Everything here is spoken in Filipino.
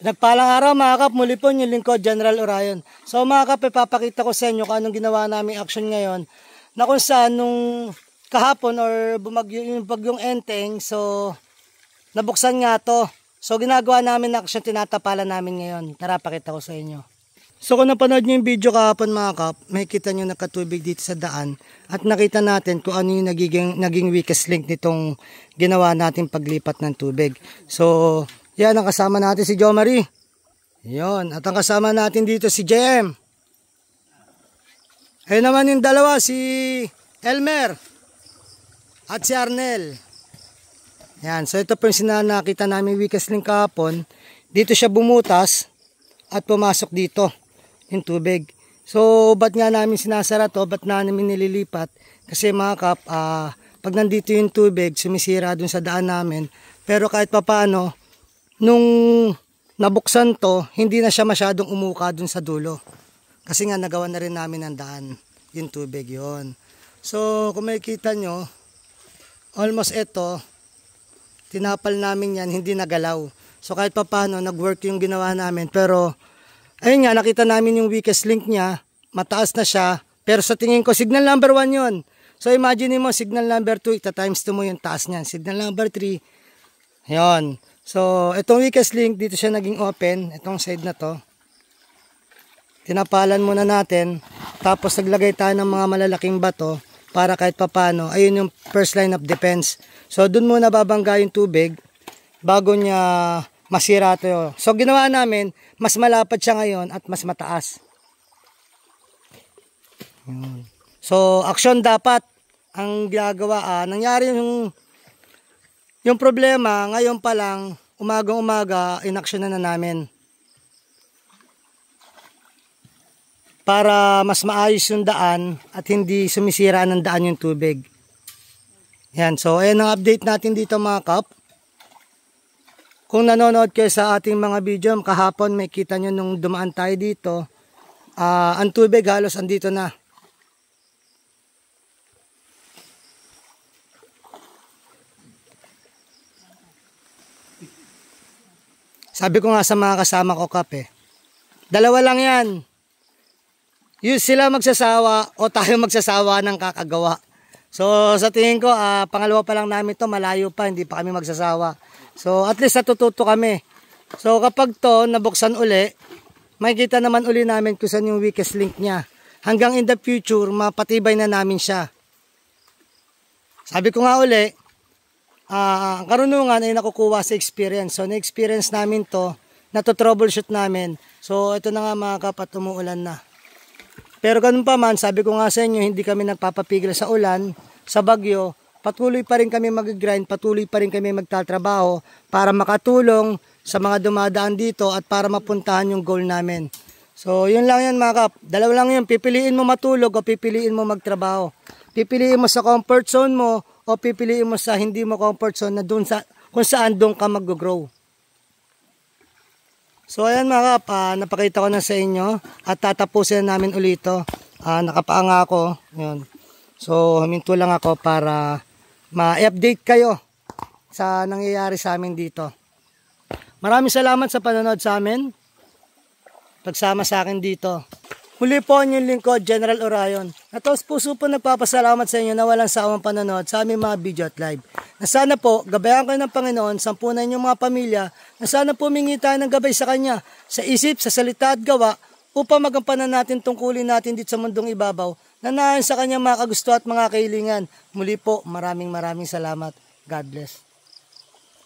Nagpalang araw mga kap, muli po yung lingkod, General Orion. So mga kap, ipapakita ko sa inyo kung anong ginawa naming action ngayon. Na kung saan nung kahapon or bumagyo yung bagyong Enteng, so nabuksan nga to. So ginagawa namin na action, tinatapalan namin ngayon. Tara, pakita ko sa inyo. So kung napanood nyo yung video kahapon mga kap, makikita nyo nakatubig dito sa daan. At nakita natin kung ano yung naging weakest link nitong ginawa natin paglipat ng tubig. So yan, ang kasama natin si Jo Marie. Yun. At ang kasama natin dito si JM. Ayun naman yung dalawa, si Elmer. At si Arnel. Yan. So ito po yung nakita namin weakest link kahapon. Dito siya bumutas at pumasok dito yung tubig. So ba't nga namin sinasara to? Ba't namin nililipat? Kasi mga kap, pag nandito yung tubig, sumisira dun sa daan namin. Pero kahit papaano, nung nabuksan to, hindi na siya masyadong umuka dun sa dulo. Kasi nga nagawa na rin namin ang daan, yung tubig yon. So kung makikita nyo, almost ito, tinapal namin yan, hindi nagalaw. So kahit papaano, nag-work yung ginawa namin. Pero ayun nga, nakita namin yung weakest link niya, mataas na siya. Pero sa tingin ko, signal number 1 yon. So imagine mo, signal number 2, ita times 2 mo yung taas niyan. Signal number 3, yon. So, itong weakest link, dito siya naging open. Itong side na to. Tinapalan muna natin. Tapos, naglagay tayo ng mga malalaking bato para kahit papano. Ayun yung first line of defense. So, dun muna babangga yung tubig bago niya masira ito. So, ginawa namin, mas malapad siya ngayon at mas mataas. So, action dapat ang ginagawa. Nangyari yung problema, ngayon pa lang, umagang-umaga, inaksyon na namin. Para mas maayos yung daan at hindi sumisira ng daan yung tubig. Yan, so ayan ang update natin dito mga kap. Kung nanonood kayo sa ating mga video, kahapon may kita nyo nung dumaan tayo dito, ang tubig halos andito na. Sabi ko nga sa mga kasama ko kap dalawa lang yan. Yung sila magsasawa o tayo magsasawa ng kakagawa. So sa tingin ko, pangalawa pa lang namin to, malayo pa, hindi pa kami magsasawa. So at least natututo kami. So kapag to nabuksan uli, makikita naman uli namin kung saan yung weakest link niya. Hanggang in the future, mapatibay na namin siya. Sabi ko nga uli, ang karunungan ay nakukuha sa experience. So na-experience namin to, na-troubleshoot namin. So ito na nga mga kapat, umuulan na. Pero ganun pa man, sabi ko nga sa inyo, hindi kami nagpapapigil sa ulan, sa bagyo. Patuloy pa rin kami mag-grind, patuloy pa rin kami magtatrabaho para makatulong sa mga dumadaan dito at para mapuntahan yung goal namin. So yun lang yan mga kap, dalawa lang yun, pipiliin mo matulog o pipiliin mo magtrabaho. Pipiliin mo sa comfort zone mo o pipiliin mo sa hindi mo comfort zone na dun sa, kung saan doon ka mag-grow. So ayan mga kap, napakita ko na sa inyo at tatapusin namin ulit ito. Nakapaanga ako. Yun. So huminto lang ako para ma-update kayo sa nangyayari sa amin dito. Maraming salamat sa panonood sa amin. Pagsama sa akin dito. Muli po ang inyong lingkod, General Orion. At taos puso po nagpapasalamat sa inyo na walang sawang panonood sa aming mga video at live. Na sana po, gabayan kayo ng Panginoon, sampunan inyong mga pamilya, na sana po humingi tayo ng gabay sa Kanya, sa isip, sa salita at gawa, upang magampanan natin tungkulin natin dito sa mundong ibabaw, na naayon sa Kanya mga kagusto at mga kahilingan. Muli po, maraming salamat. God bless.